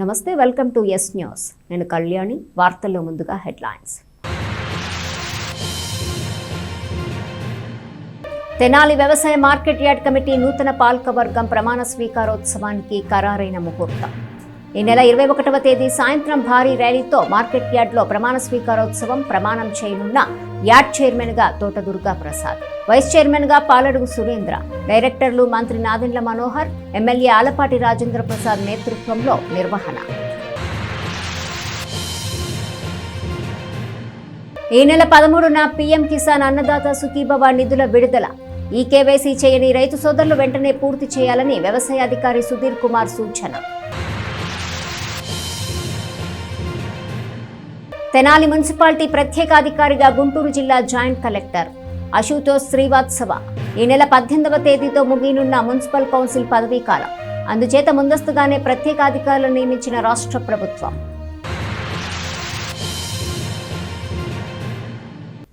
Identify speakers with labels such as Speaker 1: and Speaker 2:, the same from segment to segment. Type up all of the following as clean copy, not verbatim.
Speaker 1: నమస్తే, welcome to yes news. నేను కళ్యాణి. వార్తల్లో ముందుగా హెడ్లైన్స్. తెనాలి వ్యవసాయ మార్కెట్ యార్డ్ కమిటీ నూతన పాలకవర్గం ప్రమాణ స్వీకారోత్సవానికి ఖరారైన ముహూర్తం. ఈ నెల 21వ తేదీ సాయంత్రం భారీ ర్యాలీతో మార్కెట్ యార్డ్లో ప్రమాణ స్వీకారోత్సవం ప్రమాణం చేయనున్న యార్డ్ చైర్మన్గా తోట దుర్గా ప్రసాద్, వైస్ చైర్మన్గా పాలడుగు సురేంద్ర, డైరెక్టర్లు మంత్రి నాదెండ్ల మనోహర్, ఎమ్మెల్యే ఆలపాటి రాజేంద్ర ప్రసాద్ నేతృత్వంలో నిర్వహణ. ఈ నెల 13న పీఎం కిసాన్ అన్నదాత సుఖీభవ నిధుల విడుదల. ఈ కేవైసీ చేయని రైతు సోదరులు వెంటనే పూర్తి చేయాలని వ్యవసాయ అధికారి సుధీర్ కుమార్ సూచన. తెనాలి మున్సిపాలిటీ ప్రత్యేకాధికారిగా గుంటూరు జిల్లా జాయింట్ కలెక్టర్ అశుతోష్ శ్రీవాత్సవ. ఈ నెల 18వ తేదీతో ముగియనున్న మున్సిపల్ కౌన్సిల్ పదవీకాలం. అందుచేత ముందస్తుగానే ప్రత్యేకాధికారులను నియమించిన రాష్ట్ర ప్రభుత్వం.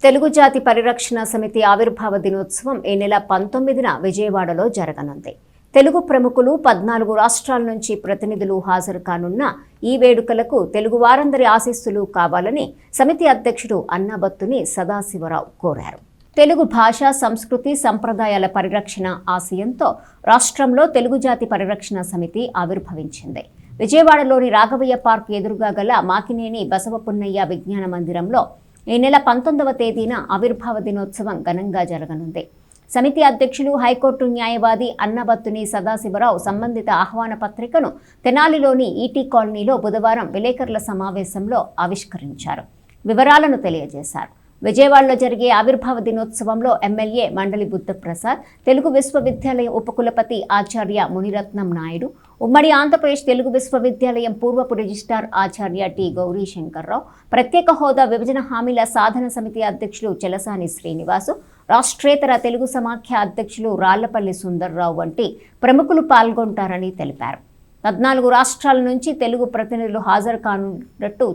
Speaker 1: తెలుగు జాతి పరిరక్షణ సమితి ఆవిర్భావ దినోత్సవం ఈ నెల 19న విజయవాడలో జరగనుంది. తెలుగు ప్రముఖులు 14 రాష్ట్రాల నుంచి ప్రతినిధులు హాజరు కానున్న ఈ వేడుకలకు తెలుగు వారందరి ఆశీస్సులు కావాలని సమితి అధ్యక్షుడు అన్నాబత్తుని సదాశివరావు కోరారు. తెలుగు భాష, సంస్కృతి, సంప్రదాయాల పరిరక్షణ ఆశయంతో రాష్ట్రంలో తెలుగు జాతి పరిరక్షణ సమితి ఆవిర్భవించింది. విజయవాడలోని రాఘవయ్య పార్క్ ఎదురుగా గల మాకినేని బసవపున్నయ్య విజ్ఞాన మందిరంలో ఈ నెల 19వ తేదీన ఆవిర్భావ దినోత్సవం ఘనంగా జరగనుంది. సమితి అధ్యక్షులు, హైకోర్టు న్యాయవాది అన్నాబత్తుని సదాశివరావు సంబంధిత ఆహ్వాన పత్రికను తెనాలిలోని ఈటీ కాలనీలో బుధవారం విలేకరుల సమావేశంలో ఆవిష్కరించారు. వివరాలను తెలియజేశారు. విజయవాడలో జరిగే ఆవిర్భావ దినోత్సవంలో ఎమ్మెల్యే మండలి బుద్ధప్రసాద్, తెలుగు విశ్వవిద్యాలయం ఉపకులపతి ఆచార్య మునిరత్నం నాయుడు, ఉమ్మడి ఆంధ్రప్రదేశ్ తెలుగు విశ్వవిద్యాలయం పూర్వపు రిజిస్ట్రార్ ఆచార్య టి గౌరీశంకర్రావు, ప్రత్యేక హోదా విభజన హామీల సాధన సమితి అధ్యక్షులు చెలసాని శ్రీనివాసు, రాష్ట్రేతర తెలుగు సమాఖ్య అధ్యక్షులు రాళ్లపల్లి సుందర్రావు వంటి ప్రముఖులు పాల్గొంటారని తెలిపారు. 14 రాష్ట్రాల నుంచి తెలుగు ప్రతినిధులు హాజరు కానున్నట్టు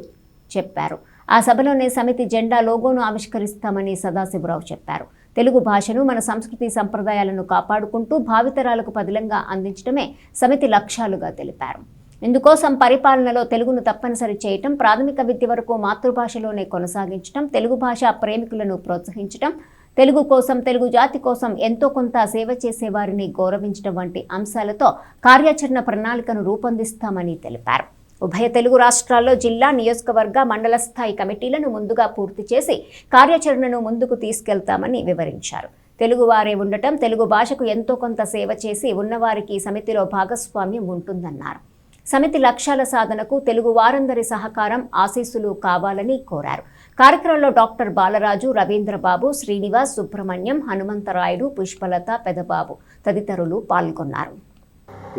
Speaker 1: చెప్పారు. ఆ సభలోనే సమితి జెండా లోగోను ఆవిష్కరిస్తామని సదాశివరావు చెప్పారు. తెలుగు భాషను, మన సంస్కృతి సంప్రదాయాలను కాపాడుకుంటూ భావితరాలకు పదిలంగా అందించడమే సమితి లక్ష్యాలుగా తెలిపారు. ఇందుకోసం పరిపాలనలో తెలుగును తప్పనిసరి చేయటం, ప్రాథమిక విద్య వరకు మాతృభాషలోనే కొనసాగించడం, తెలుగు భాష ప్రేమికులను ప్రోత్సహించడం, తెలుగు కోసం, తెలుగు జాతి కోసం ఎంతో కొంత సేవ చేసే వారిని గౌరవించడం వంటి అంశాలతో కార్యాచరణ ప్రణాళికను రూపొందిస్తామని తెలిపారు. ఉభయ తెలుగు రాష్ట్రాల్లో జిల్లా, నియోజకవర్గ, మండల స్థాయి కమిటీలను ముందుగా పూర్తి చేసి కార్యాచరణను ముందుకు తీసుకెళ్తామని వివరించారు. తెలుగు వారే ఉండటం, తెలుగు భాషకు ఎంతో కొంత సేవ చేసి ఉన్నవారికి సమితిలో భాగస్వామ్యం ఉంటుందన్నారు. సమితి లక్ష్యాల సాధనకు తెలుగు వారందరి సహకారం, ఆశీస్సులు కావాలని కోరారు. కార్యక్రమంలో డాక్టర్ బాలరాజు, రవీంద్రబాబు, శ్రీనివాస్, సుబ్రహ్మణ్యం, హనుమంతరాయుడు, పుష్పలత, పెదబాబు తదితరులు పాల్గొన్నారు.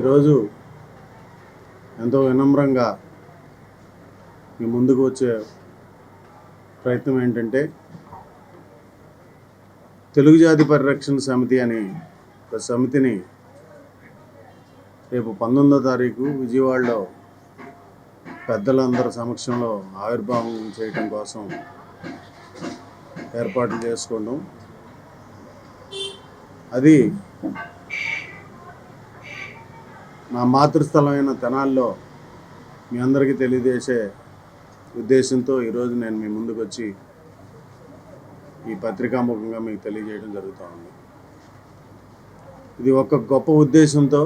Speaker 2: ఈరోజు ఎంతో వినమ్రంగా మీ ముందుకు వచ్చే ప్రయత్నం ఏంటంటే, తెలుగు జాతి పరిరక్షణ సమితి అని ఒక సమితిని రేపు 19వ తారీఖు విజయవాడలో పెద్దలందరి సమక్షంలో ఆవిర్భావం చేయటం కోసం ఏర్పాట్లు చేసుకోవడం. అది నా మాతృస్థలమైన తెనాలిలో మీ అందరికీ తెలియజేసే ఉద్దేశంతో ఈరోజు నేను మీ ముందుకు వచ్చి ఈ పత్రికాముఖంగా మీకు తెలియజేయడం జరుగుతూ ఉంది. ఇది ఒక గొప్ప ఉద్దేశంతో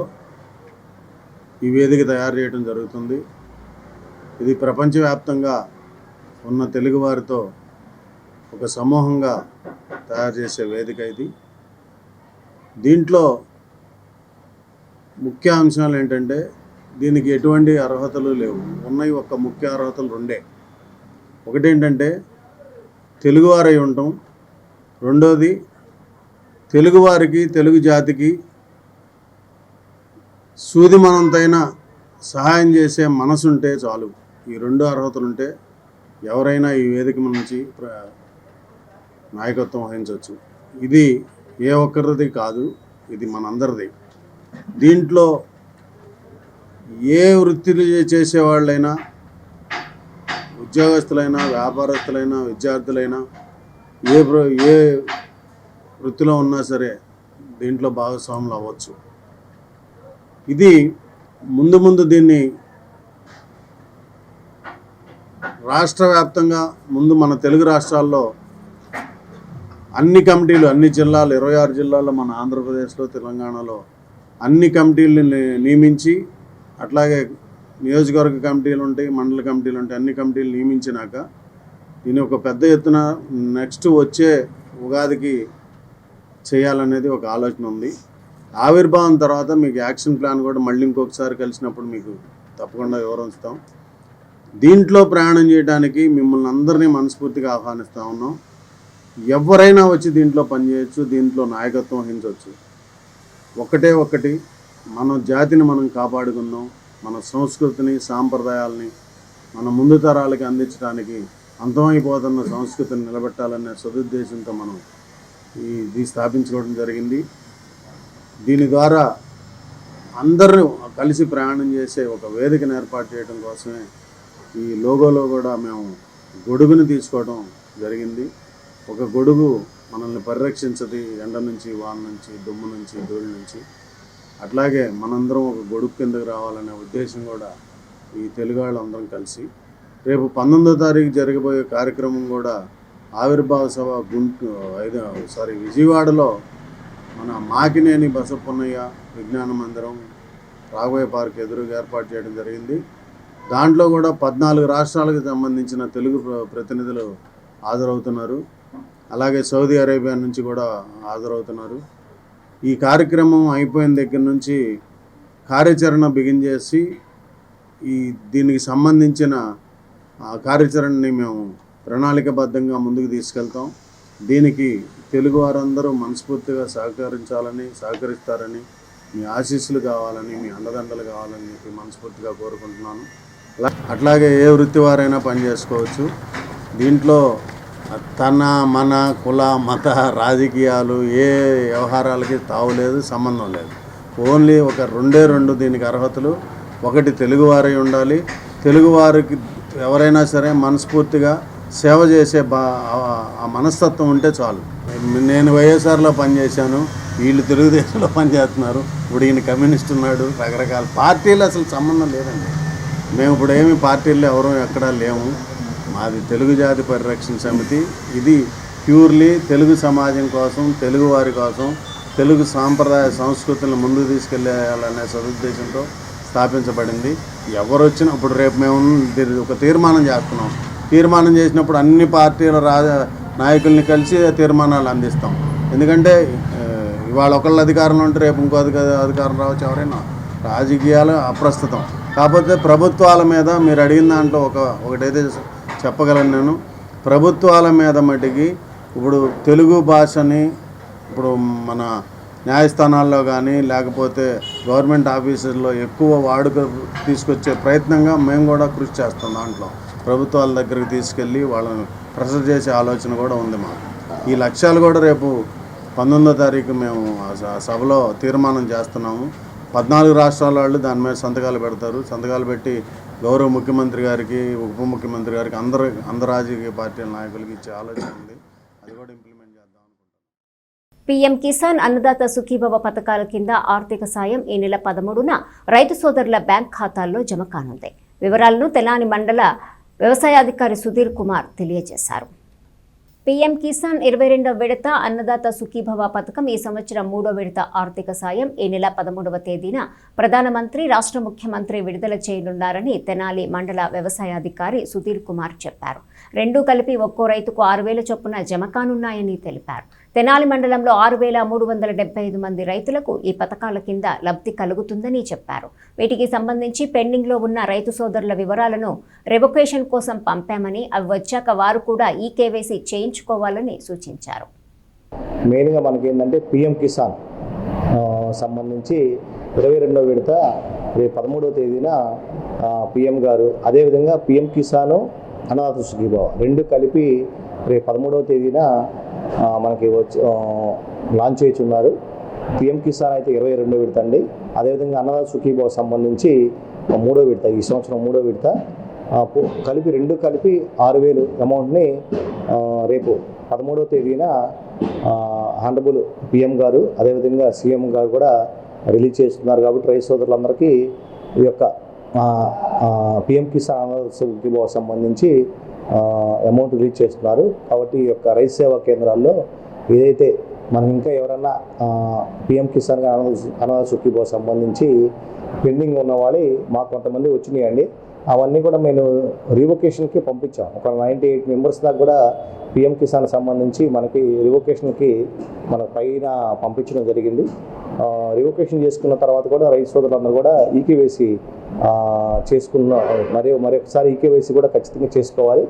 Speaker 2: ఈ వేదిక తయారు చేయడం జరుగుతుంది. ఇది ప్రపంచవ్యాప్తంగా ఉన్న తెలుగువారితో ఒక సమూహంగా తయారు చేసే వేదిక ఇది. దీంట్లో ముఖ్య అంశాలు ఏంటంటే, దీనికి ఎటువంటి అర్హతలు లేవు. ఉన్నవి ఒక ముఖ్య అర్హతలు రెండే. ఒకటేంటంటే తెలుగువారై ఉండటం, రెండోది తెలుగువారికి, తెలుగు జాతికి సూదిమనంతైన సహాయం చేసే మనసుంటే చాలు. ఈ 2 అర్హతలుంటే ఎవరైనా ఈ వేదిక నుంచి నాయకత్వం వహించవచ్చు. ఇది ఏ ఒక్కరిది కాదు, ఇది మనందరిది. దీంట్లో ఏ వృత్తులు చేసేవాళ్ళైనా, ఉద్యోగస్తులైనా, వ్యాపారస్తులైనా, విద్యార్థులైనా, ఏ వృత్తిలో ఉన్నా సరే దీంట్లో భాగస్వాములు అవ్వచ్చు. ఇది ముందు దీన్ని రాష్ట్ర వ్యాప్తంగా ముందు మన తెలుగు రాష్ట్రాల్లో అన్ని కమిటీలు, అన్ని జిల్లాలు, 26 జిల్లాల్లో, మన ఆంధ్రప్రదేశ్లో, తెలంగాణలో అన్ని కమిటీలను నియమించి, అట్లాగే నియోజకవర్గ కమిటీలు ఉంటాయి, మండల కమిటీలు ఉంటాయి, అన్ని కమిటీలు నియమించినాక దీని ఒక పెద్ద ఎత్తున నెక్స్ట్ వచ్చే ఉగాదికి చేయాలనేది ఒక ఆలోచన ఉంది. ఆవిర్భావం తర్వాత మీకు యాక్షన్ ప్లాన్ కూడా మళ్ళీ ఇంకొకసారి కలిసినప్పుడు మీకు తప్పకుండా వివరిస్తాం. దీంట్లో ప్రయాణం చేయడానికి మిమ్మల్ని అందరినీ మనస్ఫూర్తిగా ఆహ్వానిస్తూ ఉన్నాం. ఎవరైనా వచ్చి దీంట్లో పనిచేయచ్చు, దీంట్లో నాయకత్వం వహించవచ్చు. ఒకటి మన జాతిని మనం కాపాడుకుందాం, మన సంస్కృతిని, సాంప్రదాయాలని మన ముందు తరాలకి అందించడానికి, అంతమైపోతున్న సంస్కృతిని నిలబెట్టాలనే సదుద్దేశంతో మనం ఇది స్థాపించుకోవడం జరిగింది. దీని ద్వారా అందరూ కలిసి ప్రయాణం చేసే ఒక వేదికను ఏర్పాటు చేయడం కోసమే ఈ లోగోలో కూడా మేము గొడుగుని తీసుకోవడం జరిగింది. ఒక గొడుగు మనల్ని పరిరక్షించది ఎండ నుంచి, వాన నుంచి, దుమ్ము నుంచి, ధూళి నుంచి. అట్లాగే మనందరం ఒక గొడుగు కిందకు రావాలనే ఉద్దేశం కూడా ఈ తెలుగు వాళ్ళందరం కలిసి రేపు 19వ తారీఖు జరగబోయే కార్యక్రమం కూడా ఆవిర్భావ సభ విజయవాడలో మన మాకినేని బసప్పన్నయ్య విజ్ఞాన మందిరం, రాఘవయ్య పార్క్ ఎదురుగా ఏర్పాటు చేయడం జరిగింది. దాంట్లో కూడా 14 రాష్ట్రాలకు సంబంధించిన తెలుగు ప్రతినిధులు హాజరవుతున్నారు. అలాగే సౌదీ అరేబియా నుంచి కూడా హాజరవుతున్నారు. ఈ కార్యక్రమం అయిపోయిన దగ్గర నుంచి కార్యాచరణ బిగిన్ చేసి దీనికి సంబంధించిన కార్యాచరణని మేము ప్రణాళికబద్ధంగా ముందుకు తీసుకెళ్తాం. దీనికి తెలుగు వారందరూ మనస్ఫూర్తిగా సహకరిస్తారని, మీ ఆశీస్సులు కావాలని, మీ అండదండలు కావాలని చెప్పి మనస్ఫూర్తిగా కోరుకుంటున్నాను. అట్లాగే ఏ వృత్తి వారైనా పనిచేసుకోవచ్చు. దీంట్లో తన, మన, కుల, మత, రాజకీయాలు ఏ వ్యవహారాలకి తావులేదు, సంబంధం లేదు. ఓన్లీ ఒక రెండు దీనికి అర్హతలు. ఒకటి, తెలుగువారై ఉండాలి. తెలుగువారికి ఎవరైనా సరే మనస్ఫూర్తిగా సేవ చేసే ఆ మనస్తత్వం ఉంటే చాలు. నేను వైఎస్ఆర్లో పనిచేశాను, వీళ్ళు తెలుగుదేశంలో పనిచేస్తున్నారు, ఇప్పుడు ఈయన కమ్యూనిస్ట్ ఉన్నాడు, రకరకాల పార్టీలు అసలు సంబంధం లేదండి. మేము ఇప్పుడు ఏమి పార్టీల్లో ఎవరూ ఎక్కడా లేము. మాది తెలుగు జాతి పరిరక్షణ సమితి. ఇది ప్యూర్లీ తెలుగు సమాజం కోసం, తెలుగు వారి కోసం, తెలుగు సాంప్రదాయ సంస్కృతులను ముందుకు తీసుకెళ్ళాలనే సదుద్దేశంతో స్థాపించబడింది. ఎవరు వచ్చినా ఇప్పుడు రేపు మేము ఒక తీర్మానం చేస్తున్నాం. తీర్మానం చేసినప్పుడు అన్ని పార్టీల నాయకుల్ని కలిసి తీర్మానాలు అందిస్తాం. ఎందుకంటే ఇవాళ ఒకళ్ళ అధికారంలో ఉంటే రేపు ఇంకో అధికారం రావచ్చు. ఎవరైనా రాజకీయాలు అప్రస్తుతం. కాకపోతే ప్రభుత్వాల మీద మీరు అడిగిన దాంట్లో ఒకటైతే చెప్పగలను నేను. ప్రభుత్వాల మీద మటుకి ఇప్పుడు తెలుగు భాషని ఇప్పుడు మన న్యాయస్థానాల్లో కానీ లేకపోతే గవర్నమెంట్ ఆఫీసుల్లో ఎక్కువ వాడుక తీసుకొచ్చే ప్రయత్నంగా మేము కూడా కృషి చేస్తాం. దాంట్లో ప్రభుత్వాల దగ్గరికి తీసుకెళ్ళి వాళ్ళని ప్రెషర్ చేసే ఆలోచన కూడా ఉంది మాకు. ఈ లక్ష్యాలు కూడా రేపు 19వ తారీఖు మేము సభలో తీర్మానం చేస్తున్నాము. 14 రాష్ట్రాల వాళ్ళు దాని మీద సంతకాలు పెడతారు. సంతకాలు పెట్టి గౌరవ ముఖ్యమంత్రి గారికి, ఉప ముఖ్యమంత్రి గారికి, అందరు రాజకీయ పార్టీల నాయకులకి ఇచ్చే ఆలోచన ఉంది. అది కూడా ఇంప్లిమెంట్ చేద్దాం అనుకుంటున్నాం.
Speaker 1: పీఎం కిసాన్ అన్నదాత సుఖీభవ పథకాల కింద ఆర్థిక సాయం ఈ నెల 13న రైతు సోదరుల బ్యాంక్ ఖాతాల్లో జమ కానుంది. వివరాలను తెనాలి మండల వ్యవసాయాధికారి సుధీర్ కుమార్ తెలియజేశారు. పీఎం కిసాన్ 22వ విడత అన్నదాత సుఖీభవ పథకం ఈ సంవత్సరం 3వ విడత ఆర్థిక సాయం ఈ నెల 13వ తేదీన ప్రధానమంత్రి, రాష్ట్ర ముఖ్యమంత్రి విడుదల చేయనున్నారని తెనాలి మండల వ్యవసాయాధికారి సుధీర్ కుమార్ చెప్పారు. రెండూ కలిపి ఒక్కో రైతుకు 6,000 చొప్పున జమ కానున్నాయని తెలిపారు. తెనాలి మండలంలో 6,375 మంది రైతులకు ఈ పథకాల కింద లబ్ధి కలుగుతుందని చెప్పారు. వీటికి సంబంధించి పెండింగ్లో ఉన్న రైతు సోదరుల వివరాలను రెవొకేషన్ కోసం పంపామని, అవి వచ్చాక వారు కూడా ఈ కేవైసీ చేయించుకోవాలని సూచించారు.
Speaker 3: మెయిన్గా మనకి ఏంటంటే పీఎం కిసాన్ సంబంధించి 22వ విడత రేపు 13వ తేదీన పీఎం గారు, అదేవిధంగా పీఎం కిసాను అన్నదాత సుఖీభవ రెండు కలిపి రేపు 13వ తేదీన మనకి లాంచ్ చేస్తున్నారు. పీఎం కిసాన్ అయితే 22వ విడత అండి. అదేవిధంగా అన్నదాత సుఖీభవ సంబంధించి 3వ విడత, ఈ సంవత్సరం 3వ విడత కలిపి రెండు కలిపి 6,000 అమౌంట్ని రేపు 13వ తేదీన హానరబుల్ పీఎం గారు, అదేవిధంగా సీఎం గారు కూడా రిలీజ్ చేస్తున్నారు. కాబట్టి రైతు సోదరులందరికీ ఈ యొక్క పిఎం కిసాన్ అన్నదాత సుఖీభావ సంబంధించి అమౌంట్ రిలీజ్ చేస్తున్నారు. కాబట్టి ఈ యొక్క రైతు సేవా కేంద్రాల్లో ఏదైతే మనం ఇంకా ఎవరన్నా పిఎం కిసాన్ అన్నదాత సుఖీభావ సంబంధించి పెండింగ్ ఉన్న వాళ్ళు మాకు కొంతమంది వచ్చినాయండి. అవన్నీ కూడా మేము రివొకేషన్కి పంపించాం. ఒక 98 మెంబర్స్ దాకా కూడా పిఎం కిసాన్ సంబంధించి మనకి రివొకేషన్కి మన పైన పంపించడం జరిగింది. రివొకేషన్ చేసుకున్న తర్వాత కూడా రైతు సోదరులందరూ కూడా ఈకేవైసీ చేసుకున్న మరొకసారి ఈకేవైసీ కూడా ఖచ్చితంగా చేసుకోవాలి.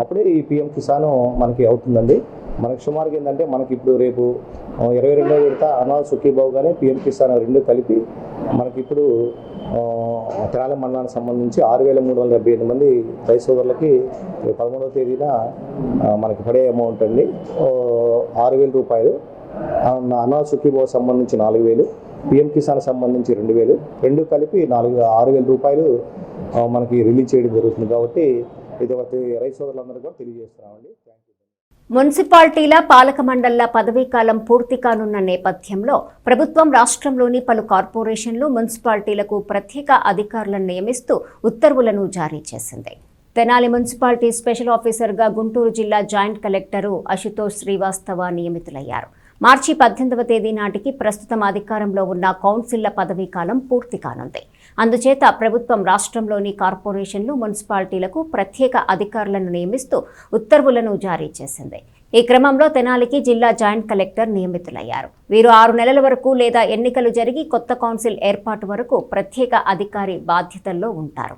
Speaker 3: అప్పుడే ఈ పిఎం కిసాన్ మనకి అవుతుందండి. మనకి సుమారుగా ఏంటంటే మనకి ఇప్పుడు రేపు 22వ విడత అన్నదాత సుఖీభావ కానీ పిఎం కిసాన్ రెండు కలిపి మనకి ఇప్పుడు తెనాలి మండలానికి సంబంధించి 6,378 మంది రైతు సోదరులకి 13వ తేదీన మనకి పడే అమౌంట్ అండి 6,000 రూపాయలు. అన్నదాత సుఖీభావ సంబంధించి 4,000, పిఎం కిసాన్ సంబంధించి 2,000, రెండు కలిపి 6,000 రూపాయలు మనకి రిలీజ్ చేయడం జరుగుతుంది. కాబట్టి ఇది ఒకటి రైతు సోదరులందరూ కూడా తెలియజేస్తున్నామండి. Thank you.
Speaker 1: మున్సిపాలిటీల పాలక మండళ్ల పదవీకాలం పూర్తి కానున్న నేపథ్యంలో ప్రభుత్వం రాష్ట్రంలోని పలు కార్పొరేషన్లు మున్సిపాలిటీలకు ప్రత్యేక అధికారులను నియమిస్తూ ఉత్తర్వులను జారీ చేసింది. తెనాలి మున్సిపాలిటీ స్పెషల్ ఆఫీసర్గా గుంటూరు జిల్లా జాయింట్ కలెక్టరు అశుతోష్ శ్రీవాస్తవ నియమితులయ్యారు. మార్చి 18వ తేదీ నాటికి ప్రస్తుతం అధికారంలో ఉన్న కౌన్సిళ్ల పదవీకాలం పూర్తి కానుంది. అందుచేత ప్రభుత్వం రాష్ట్రంలోని కార్పొరేషన్లు మున్సిపాలిటీలకు ప్రత్యేక అధికారులను నియమిస్తూ ఉత్తర్వులను జారీ చేసింది. ఈ క్రమంలో తెనాలికి జిల్లా జాయింట్ కలెక్టర్ నియమితులయ్యారు. వీరు 6 నెలల వరకు లేదా ఎన్నికలు జరిగి కొత్త కౌన్సిల్ ఏర్పాటు వరకు ప్రత్యేక అధికారి బాధ్యతల్లో ఉంటారు.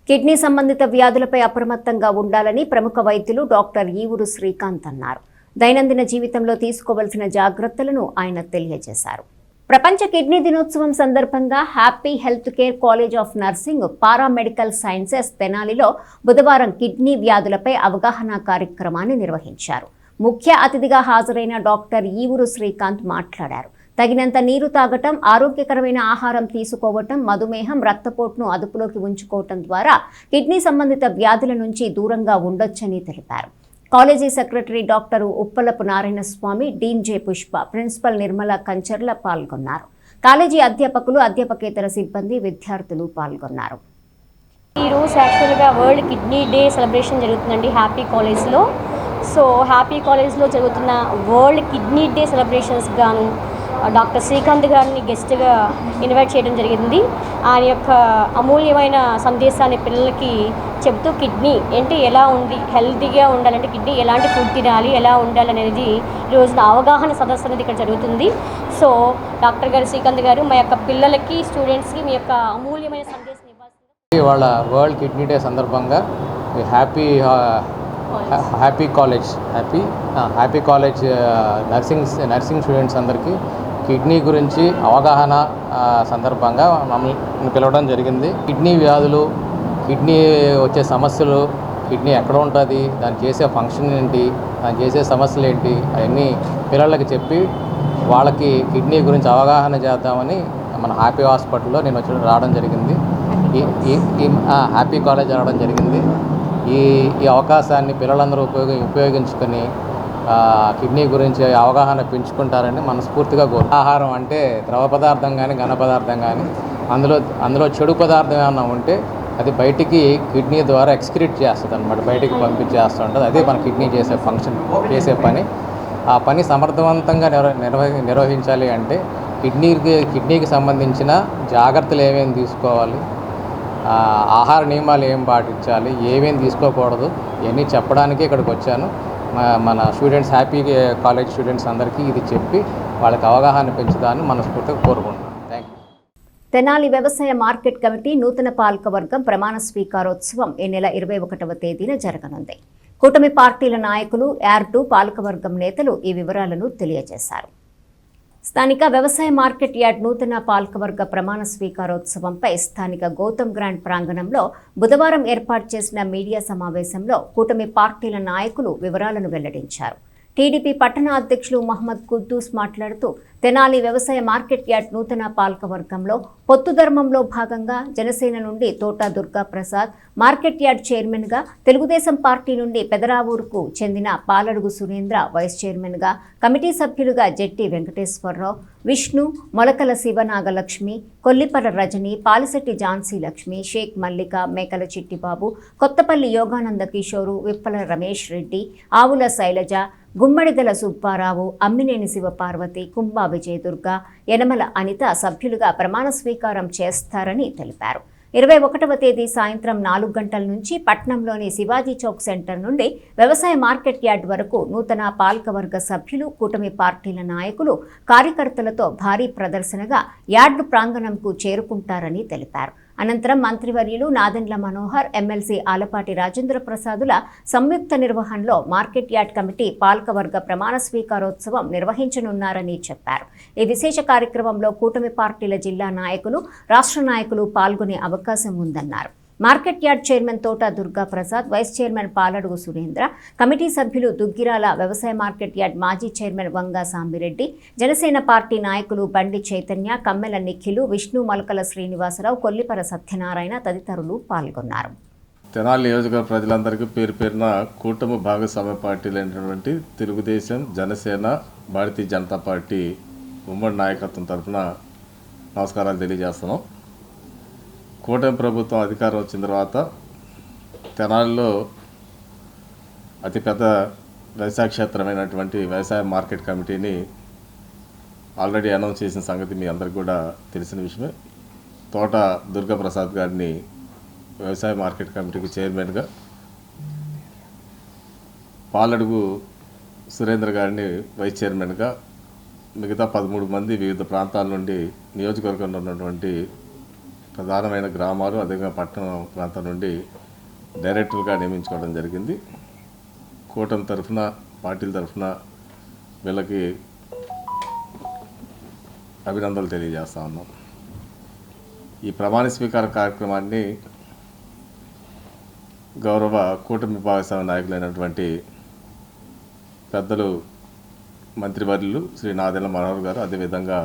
Speaker 1: కిడ్నీ సంబంధిత వ్యాధులపై అప్రమత్తంగా ఉండాలని ప్రముఖ వైద్యులు డాక్టర్ ఈవురు శ్రీకాంత్ అన్నారు. దైనందిన జీవితంలో తీసుకోవాల్సిన జాగ్రత్తలను ఆయన తెలియజేశారు. ప్రపంచ కిడ్నీ దినోత్సవం సందర్భంగా happy health care college of nursing paramedical sciences తెనాలిలో బుధవారం కిడ్నీ వ్యాధులపై అవగాహన కార్యక్రమాన్ని నిర్వహించారు. ముఖ్య అతిథిగా హాజరైన డాక్టర్ ఈవురు శ్రీకాంత్ మాట్లాడారు. తగినంత నీరు తాగటం, ఆరోగ్యకరమైన ఆహారం తీసుకోవటం, మధుమేహం, రక్తపోటును అదుపులోకి ఉంచుకోవటం ద్వారా కిడ్నీ సంబంధిత వ్యాధుల నుంచి దూరంగా ఉండొచ్చని తెలిపారు. College secretary doctor Uppalapu Narayana స్వామి, డీన్ జె పుష్ప, ప్రిన్సిపల్ నిర్మల కంచర్ల పాల్గొన్నారు. కాలేజీ అధ్యాపకులు, అధ్యాపకేతర సిబ్బంది, విద్యార్థులు పాల్గొన్నారు.
Speaker 4: ఈరోజు యాక్చువల్గా వరల్డ్ కిడ్నీ డే సెలబ్రేషన్ జరుగుతుందండి హ్యాపీ కాలేజ్లో. సో హ్యాపీ కాలేజ్లో జరుగుతున్న వరల్డ్ కిడ్నీ డే సెలబ్రేషన్స్ గాను డాక్టర్ శ్రీకాంత్ గారిని గెస్ట్గా ఇన్వైట్ చేయడం జరిగింది. ఆయన యొక్క అమూల్యమైన సందేశాన్ని పిల్లలకి చెబుతూ కిడ్నీ ఏంటి, ఎలా ఉంది, హెల్తీగా ఉండాలంటే కిడ్నీ ఎలాంటి ఫుడ్ తినాలి, ఎలా ఉండాలనేది ఈ రోజున అవగాహన సదస్సు అనేది ఇక్కడ జరుగుతుంది. సో డాక్టర్ గారు శ్రీకాంత్ గారు మా యొక్క పిల్లలకి, స్టూడెంట్స్కి మీ యొక్క అమూల్యమైన సందేశం ఇవ్వాల్సింది.
Speaker 5: ఇవాళ వరల్డ్ కిడ్నీ డే సందర్భంగా హ్యాపీ కాలేజ్ నర్సింగ్ స్టూడెంట్స్ అందరికీ కిడ్నీ గురించి అవగాహన సందర్భంగా మమ్మల్ని పిలవడం జరిగింది. కిడ్నీ వ్యాధులు, కిడ్నీ వచ్చే సమస్యలు, కిడ్నీ ఎక్కడ ఉంటుంది, దాన్ని చేసే ఫంక్షన్ ఏంటి, దాన్ని చేసే సమస్యలు ఏంటి, అవన్నీ పిల్లలకి చెప్పి వాళ్ళకి కిడ్నీ గురించి అవగాహన చేద్దామని మన హ్యాపీ హాస్పిటల్లో నేను రావడం జరిగింది. హ్యాపీ కాలేజ్ రావడం జరిగింది. ఈ అవకాశాన్ని పిల్లలందరూ ఉపయోగించుకొని కిడ్నీ గురించి అవగాహన పెంచుకుంటారని మనస్ఫూర్తిగా ఆహారం అంటే ద్రవ పదార్థం కానీ ఘన పదార్థం కానీ అందులో చెడు పదార్థం ఏమన్నా ఉంటే అది బయటికి కిడ్నీ ద్వారా ఎక్స్క్రీట్ చేస్తుంది అనమాట, బయటికి పంపించేస్తూ ఉంటుంది. అదే మన కిడ్నీ చేసే పని. ఆ పని సమర్థవంతంగా నిర్వహించాలి అంటే కిడ్నీకి సంబంధించిన జాగ్రత్తలు ఏమేమి తీసుకోవాలి, ఆహార నియమాలు ఏం పాటించాలి, ఏమేమి తీసుకోకూడదు, ఇవన్నీ చెప్పడానికి ఇక్కడికి వచ్చాను. మన స్టూడెంట్స్, హ్యాపీ కాలేజ్ స్టూడెంట్స్ అందరికీ ఇది చెప్పి వాళ్ళకి అవగాహన పెంచుదాన్ని మనస్ఫూర్తిగా కోరుకుంటున్నాను. Thank you.
Speaker 1: తెనాలి వ్యవసాయ మార్కెట్ కమిటీ నూతన పాలకవర్గం ప్రమాణ స్వీకారోత్సవం ఈ నెల 21వ తేదీన జరగనుంది. కూటమి పార్టీల నాయకులు, యార్డు పాలకవర్గం నేతలు ఈ వివరాలను తెలియజేశారు. స్థానిక వ్యవసాయ మార్కెట్ యార్డ్ నూతన పాలకవర్గ ప్రమాణ స్వీకారోత్సవంపై స్థానిక గౌతమ్ గ్రాండ్ ప్రాంగణంలో బుధవారం ఏర్పాటు చేసిన మీడియా సమావేశంలో కూటమి పార్టీల నాయకులు వివరాలను వెల్లడించారు. టీడీపీ పట్టణ అధ్యక్షులు మహమ్మద్ కుద్దూస్ మాట్లాడుతూ తెనాలి వ్యవసాయ మార్కెట్ యార్డ్ నూతన పాలకవర్గంలో పొత్తు ధర్మంలో భాగంగా జనసేన నుండి తోట దుర్గా ప్రసాద్, మార్కెట్ యార్డ్ చైర్మన్గా, తెలుగుదేశం పార్టీ నుండి పెదరావూరుకు చెందిన పాలడుగు సురేంద్ర వైస్ చైర్మన్గా, కమిటీ సభ్యులుగా జెట్టి వెంకటేశ్వరరావు, విష్ణు, మొలకల శివనాగలక్ష్మి, కొల్లిపర రజని, పాలిశెట్టి ఝాన్సీ లక్ష్మి, షేక్ మల్లిక, మేకల చిట్టిబాబు, కొత్తపల్లి యోగానంద కిషోరు, విప్పల రమేష్ రెడ్డి, ఆవుల శైలజ, గుమ్మడిదల సుబ్బారావు, అమ్మినేని శివపార్వతి, కుంభా విజయదుర్గ, యనమల అనిత సభ్యులుగా ప్రమాణ స్వీకారం చేస్తారని తెలిపారు. 21వ తేదీ సాయంత్రం 4 గంటల నుంచి పట్నంలోని శివాజీ చౌక్ సెంటర్ నుండి వ్యవసాయ మార్కెట్ యార్డ్ వరకు నూతన పాలకవర్గ సభ్యులు, కూటమి పార్టీల నాయకులు, కార్యకర్తలతో భారీ ప్రదర్శనగా యార్డు ప్రాంగణంకు చేరుకుంటారని తెలిపారు. అనంతరం మంత్రివర్యులు నాదెండ్ల మనోహర్, ఎమ్మెల్సీ ఆలపాటి రాజేంద్ర ప్రసాదుల సంయుక్త నిర్వహణలో మార్కెట్ యార్డ్ కమిటీ పాలకవర్గ ప్రమాణ స్వీకారోత్సవం నిర్వహించనున్నారని చెప్పారు. ఈ విశేష కార్యక్రమంలో కూటమి పార్టీల జిల్లా నాయకులు, రాష్ట్ర నాయకులు పాల్గొనే అవకాశం ఉందన్నారు. Market yard chairman Thota Durga Prasad, vice chairman Paladugu Surendra, committee సభ్యులు దుగ్గిరాల, వ్యవసాయ మార్కెట్ యార్డ్ మాజీ చైర్మన్ వంగా సాంబిరెడ్డి, జనసేన పార్టీ నాయకులు బండి చైతన్య, కమ్మెల నిఖిలు, విష్ణు, మలకల శ్రీనివాసరావు, కొల్లిపర సత్యనారాయణ తదితరులు పాల్గొన్నారు.
Speaker 6: తెనాలి నియోజకవర్గ ప్రజలందరికీ పేరు పేరున కూటమి భాగస్వామ్య పార్టీలైనటువంటి తెలుగుదేశం, జనసేన, భారతీయ జనతా పార్టీ ఉమ్మడి నాయకత్వం తరఫున నమస్కారాలు తెలియజేస్తున్నాం. కూటమి ప్రభుత్వం అధికారం వచ్చిన తర్వాత తెనాలిలో అతిపెద్ద వ్యవసాయ క్షేత్రమైనటువంటి వ్యవసాయ మార్కెట్ కమిటీని ఆల్రెడీ అనౌన్స్ చేసిన సంగతి మీ అందరికీ కూడా తెలిసిన విషయమే. తోట దుర్గా ప్రసాద్ గారిని వ్యవసాయ మార్కెట్ కమిటీకి చైర్మన్గా, పాలడుగు సురేంద్ర గారిని వైస్ చైర్మన్గా, మిగతా 13 మంది వివిధ ప్రాంతాల నుండి నియోజకవర్గంలో ఉన్నటువంటి ప్రధానమైన గ్రామాలు, అదేవిధంగా పట్టణం ప్రాంతం నుండి డైరెక్టర్గా నియమించుకోవడం జరిగింది. కూటమి తరఫున, పార్టీల తరఫున వీళ్ళకి అభినందనలు తెలియజేస్తా ఉన్నాం. ఈ ప్రమాణ స్వీకార కార్యక్రమాన్ని గౌరవ కూటమి భాగస్వామ్య నాయకులైనటువంటి పెద్దలు మంత్రివర్యులు శ్రీ నాదెండ్ల మనోహర్ గారు, అదేవిధంగా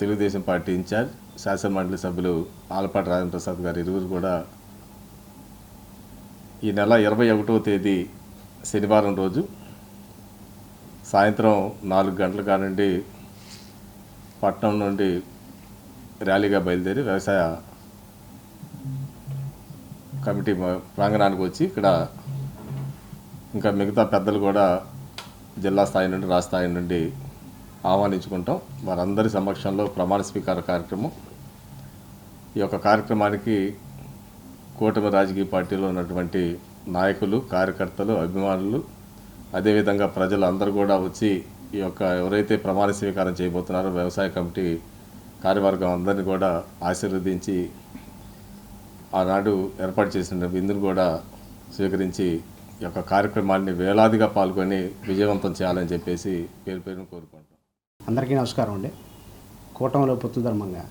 Speaker 6: తెలుగుదేశం పార్టీ ఇన్ఛార్జ్ శాసనమండలి సభ్యులు ఆలపాటి రాజేంద్ర ప్రసాద్ గారు ఇరువురు కూడా ఈ నెల 21వ తేదీ శనివారం రోజు సాయంత్రం 4 గంటల కానుండి పట్నం నుండి ర్యాలీగా బయలుదేరి వ్యవసాయ కమిటీ ప్రాంగణానికి వచ్చి ఇక్కడ ఇంకా మిగతా పెద్దలు కూడా జిల్లా స్థాయి నుండి, రాష్ట్ర స్థాయి నుండి ఆహ్వానించుకుంటాం. వారందరి సమక్షంలో ప్రమాణ స్వీకార కార్యక్రమం. ఈ యొక్క కార్యక్రమానికి కూటమి రాజకీయ పార్టీలో ఉన్నటువంటి నాయకులు, కార్యకర్తలు, అభిమానులు, అదేవిధంగా ప్రజలు అందరూ కూడా వచ్చి ఈ యొక్క ఎవరైతే ప్రమాణ స్వీకారం చేయబోతున్నారో వ్యవసాయ కమిటీ కార్యవర్గం అందరినీ కూడా ఆశీర్వదించి ఆనాడు ఏర్పాటు చేసిన విందును కూడా స్వీకరించి ఈ యొక్క కార్యక్రమాన్ని వేలాదిగా పాల్గొని విజయవంతం చేయాలని చెప్పేసి పేరు పేరును కోరుకుంటాం.
Speaker 7: అందరికీ నమస్కారం అండి. కూటమిలో పొత్తు ధర్మంగా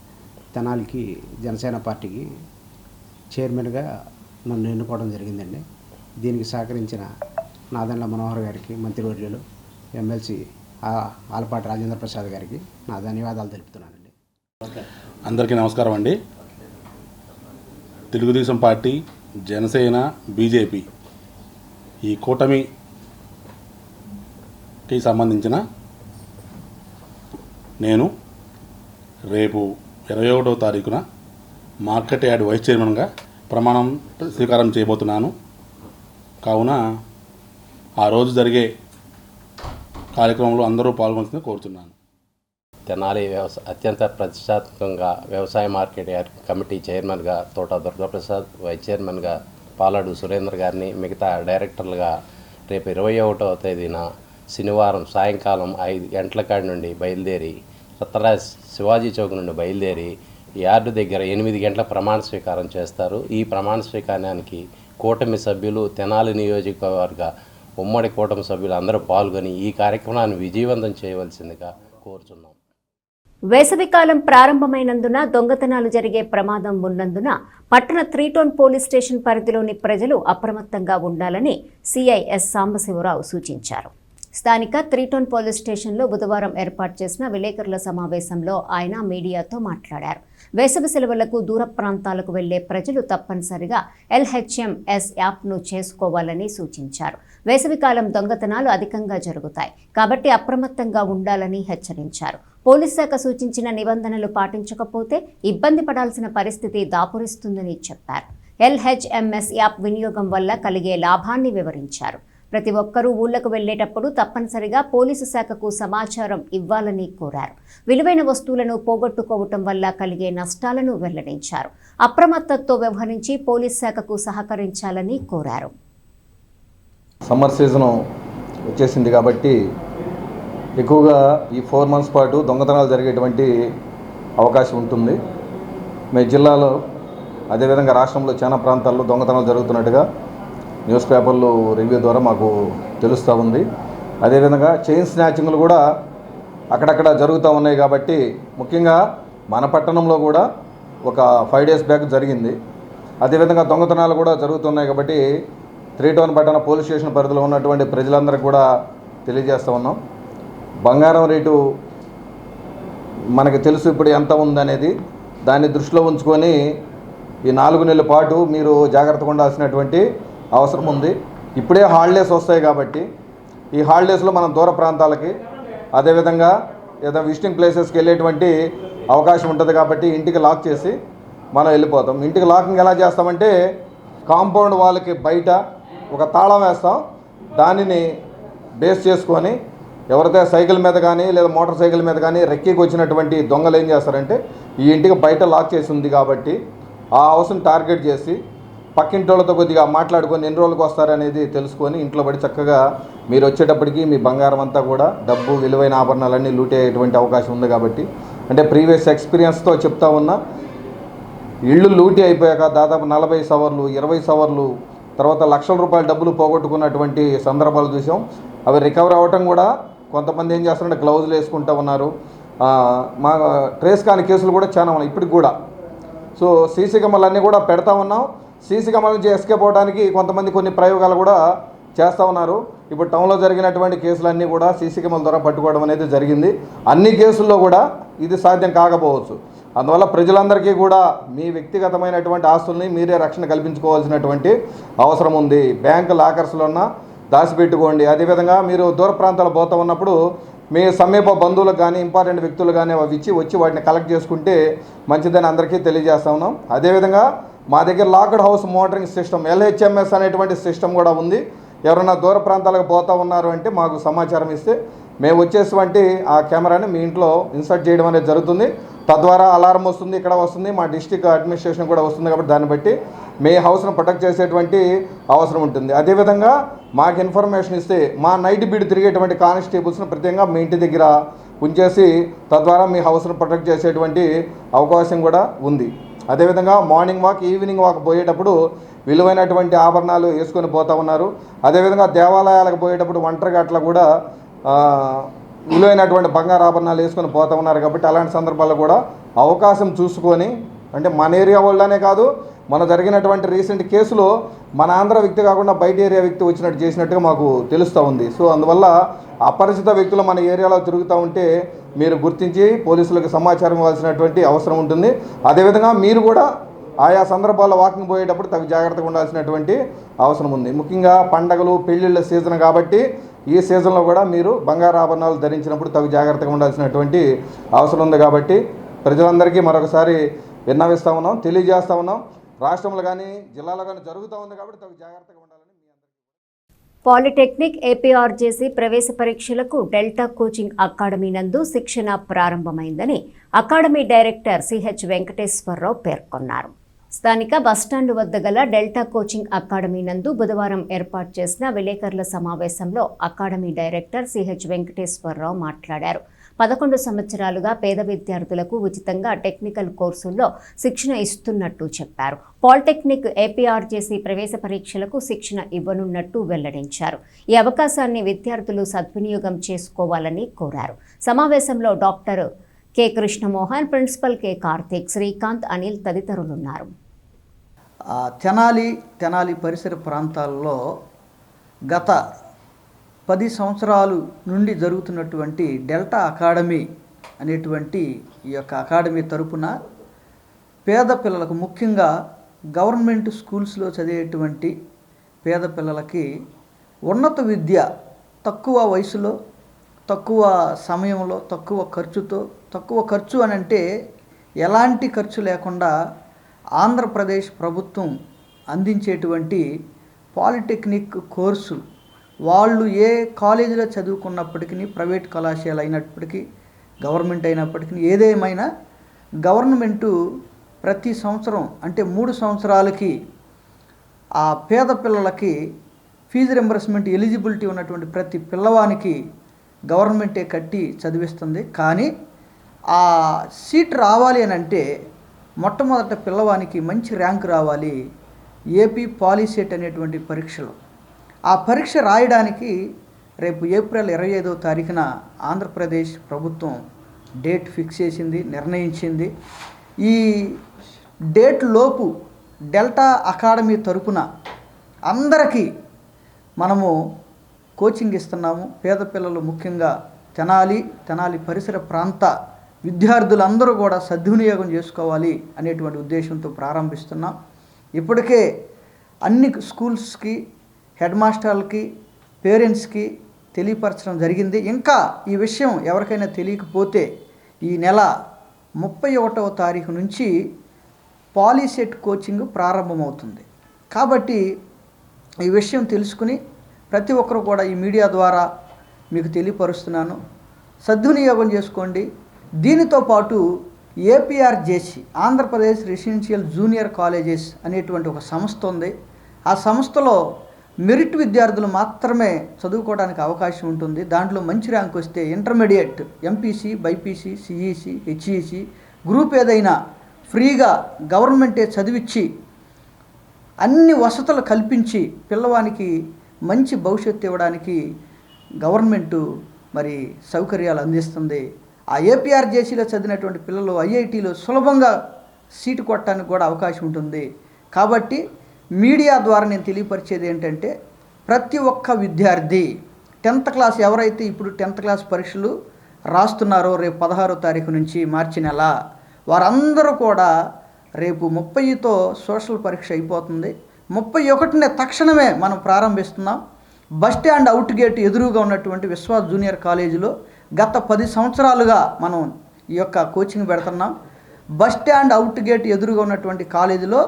Speaker 7: తెనాలికి జనసేన పార్టీకి చైర్మన్గా నన్ను ఎన్నుకోవడం జరిగిందండి. దీనికి సహకరించిన నాదెండ్ల మనోహర్ గారికి, మంత్రివర్యులు, ఎమ్మెల్సీ ఆలపాటి రాజేంద్ర ప్రసాద్ గారికి నా ధన్యవాదాలు తెలుపుతున్నానండి.
Speaker 8: అందరికీ నమస్కారం అండి. తెలుగుదేశం పార్టీ, జనసేన, బీజేపీ ఈ కూటమికి సంబంధించిన నేను రేపు 21వ తారీఖున మార్కెట్ యార్డ్ వైస్ చైర్మన్గా ప్రమాణం స్వీకారం చేయబోతున్నాను. కావున ఆ రోజు జరిగే కార్యక్రమంలో అందరూ పాల్గొనాలని కోరుతున్నాను.
Speaker 9: తెనాలి అత్యంత ప్రతిష్టాత్మకంగా వ్యవసాయ మార్కెట్ యార్డ్ కమిటీ చైర్మన్గా తోట దుర్గాప్రసాద్, వైస్ చైర్మన్గా పాలడు సురేంద్ర గారిని, మిగతా డైరెక్టర్లుగా రేపు 21వ తేదీన శనివారం సాయంకాలం 5 గంటల కాడి నుండి బయలుదేరి సత్తరాజ్ శివాజీ చౌక్ నుండి బయలుదేరి యార్డు దగ్గర 8 గంటల ప్రమాణ స్వీకారం చేస్తారు. ఈ ప్రమాణ స్వీకారానికి కూటమి సభ్యులు, తెనాలి నియోజకవర్గ ఉమ్మడి కూటమి సభ్యులు అందరూ పాల్గొని ఈ కార్యక్రమాన్ని విజయవంతం చేయవలసిందిగా కోరుచున్నాం.
Speaker 1: వేసవికాలం ప్రారంభమైనందున దొంగతనాలు జరిగే ప్రమాదం ఉన్నందున పట్టణ 3 టౌన్ పోలీస్ స్టేషన్ పరిధిలోని ప్రజలు అప్రమత్తంగా ఉండాలని సిఐ ఎస్ సాంబశివరావు సూచించారు. స్థానిక 3 టౌన్ పోలీస్ స్టేషన్లో బుధవారం ఏర్పాటు చేసిన విలేకరుల సమావేశంలో ఆయన మీడియాతో మాట్లాడారు. వేసవి సెలవులకు దూర ప్రాంతాలకు వెళ్లే ప్రజలు తప్పనిసరిగా LHMS యాప్ను చేసుకోవాలని సూచించారు. వేసవికాలం దొంగతనాలు అధికంగా జరుగుతాయి కాబట్టి అప్రమత్తంగా ఉండాలని హెచ్చరించారు. పోలీస్ శాఖ సూచించిన నిబంధనలు పాటించకపోతే ఇబ్బంది పడాల్సిన పరిస్థితి దాపురిస్తుందని చెప్పారు. LHMS యాప్ వినియోగం వల్ల కలిగే లాభాన్ని వివరించారు. ప్రతి ఒక్కరూ ఊళ్లకు వెళ్లేటప్పుడు తప్పనిసరిగా పోలీసు శాఖకు సమాచారం ఇవ్వాలని కోరారు. విలువైన వస్తువులను పోగొట్టుకోవటం వల్ల కలిగే నష్టాలను వెల్లడించారు. అప్రమత్తతో వ్యవహరించి పోలీస్ శాఖకు సహకరించాలని కోరారు.
Speaker 10: సమ్మర్ సీజన్ వచ్చేసింది కాబట్టి ఎక్కువగా ఈ 4 months పాటు దొంగతనాలు జరిగేటువంటి అవకాశం ఉంటుంది. మీ జిల్లాలో అదేవిధంగా రాష్ట్రంలో చాలా ప్రాంతాల్లో దొంగతనాలు జరుగుతున్నట్టుగా న్యూస్ పేపర్లు రివ్యూ ద్వారా మాకు తెలుస్తూ ఉంది. అదేవిధంగా చైన్ స్నాచింగ్లు కూడా అక్కడక్కడ జరుగుతూ ఉన్నాయి కాబట్టి ముఖ్యంగా మన పట్టణంలో కూడా ఒక 5 days బ్యాక్ జరిగింది. అదేవిధంగా దొంగతనాలు కూడా జరుగుతున్నాయి కాబట్టి 3 టౌన్ పట్టణ పోలీస్ స్టేషన్ పరిధిలో ఉన్నటువంటి ప్రజలందరికీ కూడా తెలియజేస్తూ ఉన్నాం. బంగారం రేటు మనకి తెలుసు ఇప్పుడు ఎంత ఉందనేది. దాన్ని దృష్టిలో ఉంచుకొని ఈ 4 నెలల పాటు మీరు జాగ్రత్తగా ఉండాల్సినటువంటి అవసరం ఉంది. ఇప్పుడే హాలిడేస్ వస్తాయి కాబట్టి ఈ హాలిడేస్లో మనం దూర ప్రాంతాలకి అదేవిధంగా ఏదైనా విజిటింగ్ ప్లేసెస్కి వెళ్ళేటువంటి అవకాశం ఉంటుంది కాబట్టి ఇంటికి లాక్ చేసి మనం వెళ్ళిపోతాం. ఇంటికి లాకింగ్ ఎలా చేస్తామంటే కాంపౌండ్ వాళ్ళకి బయట ఒక తాళం వేస్తాం. దానిని బేస్ చేసుకొని ఎవరైతే సైకిల్ మీద కానీ లేదా మోటార్ సైకిల్ మీద కానీ రెక్కీకి వచ్చినటువంటి దొంగలు ఏం చేస్తారంటే ఈ ఇంటికి బయట లాక్ చేసి ఉంది కాబట్టి ఆ హౌస్ని టార్గెట్ చేసి పక్కింటి వాళ్ళతో కొద్దిగా మాట్లాడుకొని ఎన్ని రోజులకు వస్తారనేది తెలుసుకొని ఇంట్లో పడి చక్కగా మీరు వచ్చేటప్పటికి మీ బంగారం అంతా కూడా డబ్బు విలువైన ఆభరణాలన్నీ లూట్ అయ్యేటువంటి అవకాశం ఉంది కాబట్టి అంటే ప్రీవియస్ ఎక్స్పీరియన్స్తో చెప్తా ఉన్నా. ఇళ్ళు లూటీ అయిపోయాక దాదాపు 40 సవర్లు 20 సవర్లు తర్వాత లక్షల రూపాయల డబ్బులు పోగొట్టుకున్నటువంటి సందర్భాలు చూసాం. అవి రికవర్ అవ్వటం కూడా కొంతమంది ఏం చేస్తారంటే గ్లౌజులు వేసుకుంటూ ఉన్నారు. మా ట్రేస్ కాని కేసులు కూడా చాలా ఉన్నాయి ఇప్పటికి కూడా. సో సీసీ కెమెరాలన్నీ కూడా పెడతా ఉన్నాం. సీసీ కెమెరాల నుంచి ఎస్కేప్ అవ్వడానికి కొంతమంది కొన్ని ప్రయోగాలు కూడా చేస్తూ ఉన్నారు. ఇప్పుడు టౌన్లో జరిగినటువంటి కేసులన్నీ కూడా సీసీ కెమెరాల ద్వారా పట్టుకోవడం అనేది జరిగింది. అన్ని కేసుల్లో కూడా ఇది సాధ్యం కాకపోవచ్చు. అందువల్ల ప్రజలందరికీ కూడా మీ వ్యక్తిగతమైనటువంటి ఆస్తుల్ని మీరే రక్షణ కల్పించుకోవాల్సినటువంటి అవసరం ఉంది. బ్యాంక్ లాకర్స్లోన్నా దాచిపెట్టుకోండి. అదేవిధంగా మీరు దూర ప్రాంతాలు పోతూ ఉన్నప్పుడు మీ సమీప బంధువులకు కానీ ఇంపార్టెంట్ వ్యక్తులు కానీ అవి ఇచ్చి వచ్చి వాటిని కలెక్ట్ చేసుకుంటే మంచిదని అందరికీ తెలియజేస్తా ఉన్నాం. అదేవిధంగా మా దగ్గర locked house motoring system LHMS అనేటువంటి సిస్టమ్ కూడా ఉంది. ఎవరైనా దూర ప్రాంతాలకు పోతూ ఉన్నారు అంటే మాకు సమాచారం ఇస్తే మేము వచ్చేటువంటి ఆ కెమెరాని మీ ఇంట్లో ఇన్సర్ట్ చేయడం అనేది జరుగుతుంది. తద్వారా అలారం వస్తుంది, ఇక్కడ వస్తుంది, మా డిస్ట్రిక్ట్ అడ్మినిస్ట్రేషన్ కూడా వస్తుంది కాబట్టి దాన్ని బట్టి మీ హౌస్ను ప్రొటెక్ట్ చేసేటువంటి అవసరం ఉంటుంది. అదేవిధంగా మాకు ఇన్ఫర్మేషన్ ఇస్తే మా నైట్ బీడ్ తిరిగేటువంటి కానిస్టేబుల్స్ను ప్రత్యేకంగా మీ ఇంటి దగ్గర ఉంచేసి తద్వారా మీ హౌస్ను ప్రొటెక్ట్ చేసేటువంటి అవకాశం కూడా ఉంది. అదేవిధంగా మార్నింగ్ వాక్ ఈవినింగ్ వాక్ పోయేటప్పుడు విలువైనటువంటి ఆభరణాలు వేసుకొని పోతూ ఉన్నారు. అదేవిధంగా దేవాలయాలకు పోయేటప్పుడు ఒంటరిగా అట్లా కూడా విలువైనటువంటి బంగారు ఆభరణాలు వేసుకొని పోతూ ఉన్నారు కాబట్టి అలాంటి సందర్భాల్లో కూడా అవకాశం చూసుకొని అంటే మన ఏరియా వాళ్ళనే కాదు మన జరిగినటువంటి రీసెంట్ కేసులో మన ఆంధ్ర వ్యక్తి కాకుండా బయట ఏరియా వ్యక్తి వచ్చినట్టు చేసినట్టుగా మాకు తెలుస్తూ ఉంది. సో అందువల్ల అపరిచిత వ్యక్తులు మన ఏరియాలో తిరుగుతూ ఉంటే మీరు గుర్తించి పోలీసులకు సమాచారం ఇవ్వాల్సినటువంటి అవసరం ఉంటుంది. అదేవిధంగా మీరు కూడా ఆయా సందర్భాల్లో వాకింగ్ పోయేటప్పుడు తగు జాగ్రత్తగా ఉండాల్సినటువంటి అవసరం ఉంది. ముఖ్యంగా పండగలు పెళ్ళిళ్ళ సీజన్ కాబట్టి ఈ సీజన్లో కూడా మీరు బంగారు ఆభరణాలు ధరించినప్పుడు తగు జాగ్రత్తగా ఉండాల్సినటువంటి అవసరం ఉంది కాబట్టి ప్రజలందరికీ మరొకసారి విన్నవిస్తూ ఉన్నాం, తెలియజేస్తూ ఉన్నాం. రాష్ట్రంలో కానీ జిల్లాలో కానీ జరుగుతూ ఉంది కాబట్టి తగు జాగ్రత్తగా ఉండాలని
Speaker 1: పాలిటెక్నిక్ ఏపీఆర్జేసీ ప్రవేశ పరీక్షలకు డెల్టా కోచింగ్ అకాడమీ నందు శిక్షణ ప్రారంభమైందని అకాడమీ డైరెక్టర్ సిహెచ్ వెంకటేశ్వరరావు పేర్కొన్నారు. స్థానిక బస్టాండ్ వద్ద గల డెల్టా కోచింగ్ అకాడమీ నందు బుధవారం ఏర్పాటు చేసిన విలేకరుల సమావేశంలో అకాడమీ డైరెక్టర్ సిహెచ్ వెంకటేశ్వరరావు మాట్లాడారు. 11 సంవత్సరాలుగా పేద విద్యార్థులకు ఉచితంగా టెక్నికల్ కోర్సుల్లో శిక్షణ ఇస్తున్నట్టు చెప్పారు. పాలిటెక్నిక్ ఏపీఆర్జేసీ ప్రవేశ పరీక్షలకు శిక్షణ ఇవ్వనున్నట్టు వెల్లడించారు. ఈ అవకాశాన్ని విద్యార్థులు సద్వినియోగం చేసుకోవాలని కోరారు. సమావేశంలో doctor K Krishnamohan, principal K Karthik, Srikanth, Anil తదితరులున్నారు.
Speaker 11: తెనాలి పరిసర ప్రాంతాల్లో గత 10 సంవత్సరాల నుండి జరుగుతున్నటువంటి డెల్టా అకాడమీ అనేటువంటి ఈ యొక్క అకాడమీ తరపున పేద పిల్లలకు, ముఖ్యంగా గవర్నమెంట్ స్కూల్స్లో చదివేటువంటి పేద పిల్లలకి ఉన్నత విద్య తక్కువ వయసులో, తక్కువ సమయంలో, తక్కువ ఖర్చు అని అంటే ఎలాంటి ఖర్చు లేకుండా ఆంధ్రప్రదేశ్ ప్రభుత్వం అందించేటువంటి పాలిటెక్నిక్ కోర్సు, వాళ్ళు ఏ కాలేజీలో చదువుకున్నప్పటికీ, ప్రైవేట్ కళాశాల అయినప్పటికీ, గవర్నమెంట్ అయినప్పటికీ, ఏదేమైనా గవర్నమెంటు ప్రతి సంవత్సరం అంటే 3 సంవత్సరాలకి ఆ పేద పిల్లలకి ఫీజు రింబర్స్మెంట్ ఎలిజిబిలిటీ ఉన్నటువంటి ప్రతి పిల్లవానికి గవర్నమెంటే కట్టి చదివిస్తుంది. కానీ ఆ సీట్ రావాలి అని అంటే మొట్టమొదట పిల్లవానికి మంచి ర్యాంక్ రావాలి. ఏపీ పాలిసెట్ అనేటువంటి పరీక్షలు, ఆ పరీక్ష రాయడానికి రేపు ఏప్రిల్ 25వ తారీఖున ఆంధ్రప్రదేశ్ ప్రభుత్వం డేట్ ఫిక్స్ చేసింది, నిర్ణయించింది. ఈ డేట్ లోపు డెల్టా అకాడమీ తరపున అందరికీ మనము కోచింగ్ ఇస్తున్నాము. పేద పిల్లలు, ముఖ్యంగా తెనాలి పరిసర ప్రాంత విద్యార్థులందరూ కూడా సద్వినియోగం చేసుకోవాలి అనేటువంటి ఉద్దేశంతో ప్రారంభిస్తున్నాం. ఇప్పటికే అన్ని స్కూల్స్కి, హెడ్ మాస్టర్లకి, పేరెంట్స్కి తెలియపరచడం జరిగింది. ఇంకా ఈ విషయం ఎవరికైనా తెలియకపోతే ఈ నెల 31వ తారీఖు నుంచి పాలిసెట్ కోచింగ్ ప్రారంభమవుతుంది. కాబట్టి ఈ విషయం తెలుసుకుని ప్రతి ఒక్కరు కూడా ఈ మీడియా ద్వారా మీకు తెలియపరుస్తున్నాను, సద్వినియోగం చేసుకోండి. దీనితో పాటు APRJC, Andhra Pradesh residential junior colleges అనేటువంటి ఒక సంస్థ ఉంది. ఆ సంస్థలో మెరిట్ విద్యార్థులు మాత్రమే చదువుకోవడానికి అవకాశం ఉంటుంది. దాంట్లో మంచి ర్యాంక్ వస్తే intermediate, MPC, BiPC, CEC, HEC group ఏదైనా ఫ్రీగా గవర్నమెంటే చదివించి అన్ని వసతులు కల్పించి పిల్లవానికి మంచి భవిష్యత్తు ఇవ్వడానికి గవర్నమెంటు మరి సౌకర్యాలు అందిస్తుంది. ఆ ఏపీఆర్జేసీలో చదివినటువంటి పిల్లలు ఐఐటీలో సులభంగా సీటు కొట్టడానికి కూడా అవకాశం ఉంటుంది. కాబట్టి మీడియా ద్వారా నేను తెలియపరిచేది ఏంటంటే, ప్రతి ఒక్క విద్యార్థి 10th క్లాస్ ఎవరైతే ఇప్పుడు 10th క్లాస్ పరీక్షలు రాస్తున్నారో రేపు 16వ తారీఖు నుంచి మార్చి నెల, వారందరూ కూడా రేపు 30తో సోషల్ పరీక్ష అయిపోతుంది. 31నే తక్షణమే మనం ప్రారంభిస్తున్నాం. బస్ స్టాండ్ అవుట్ గేట్ ఎదురుగా ఉన్నటువంటి విశ్వాస్ జూనియర్ కాలేజీలో గత 10 సంవత్సరాలుగా మనం ఈ యొక్క కోచింగ్ పెడుతున్నాం. బస్ స్టాండ్ అవుట్ గేట్ ఎదురుగా ఉన్నటువంటి కాలేజీలో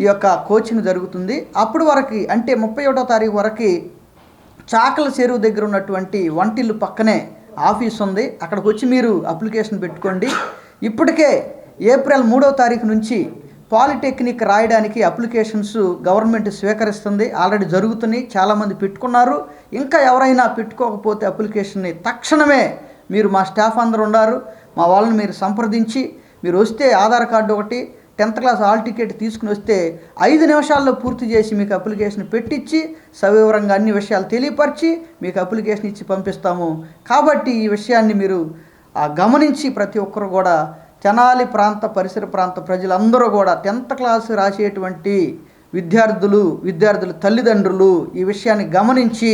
Speaker 11: ఈ యొక్క కోచింగ్ జరుగుతుంది. అప్పుడు వరకు అంటే 31వ తారీఖు వరకు చాకల చెరువు దగ్గర ఉన్నటువంటి వంటిల్లు పక్కనే ఆఫీస్ ఉంది. అక్కడికి వచ్చి మీరు అప్లికేషన్ పెట్టుకోండి. ఇప్పటికే ఏప్రిల్ 3వ తారీఖు నుంచి పాలిటెక్నిక్ రాయడానికి అప్లికేషన్స్ గవర్నమెంట్ స్వీకరిస్తుంది. ఆల్రెడీ జరుగుతున్నాయి, చాలామంది పెట్టుకున్నారు. ఇంకా ఎవరైనా పెట్టుకోకపోతే అప్లికేషన్ని తక్షణమే మీరు, మా స్టాఫ్ అందరూ ఉన్నారు, మా వాళ్ళని మీరు సంప్రదించి మీరు వస్తే ఆధార్ కార్డు ఒకటి, 10th క్లాస్ హాల్ టికెట్ తీసుకుని వస్తే 5 నిమిషాల్లో పూర్తి చేసి మీకు అప్లికేషన్ పెట్టించి సవివరంగా అన్ని విషయాలు తెలియపరిచి మీకు అప్లికేషన్ ఇచ్చి పంపిస్తాము. కాబట్టి ఈ విషయాన్ని మీరు గమనించి ప్రతి ఒక్కరు కూడా తెనాలి ప్రాంత పరిసర ప్రాంత ప్రజలందరూ కూడా 10th క్లాస్ రాసేటువంటి విద్యార్థుల తల్లిదండ్రులు ఈ విషయాన్ని గమనించి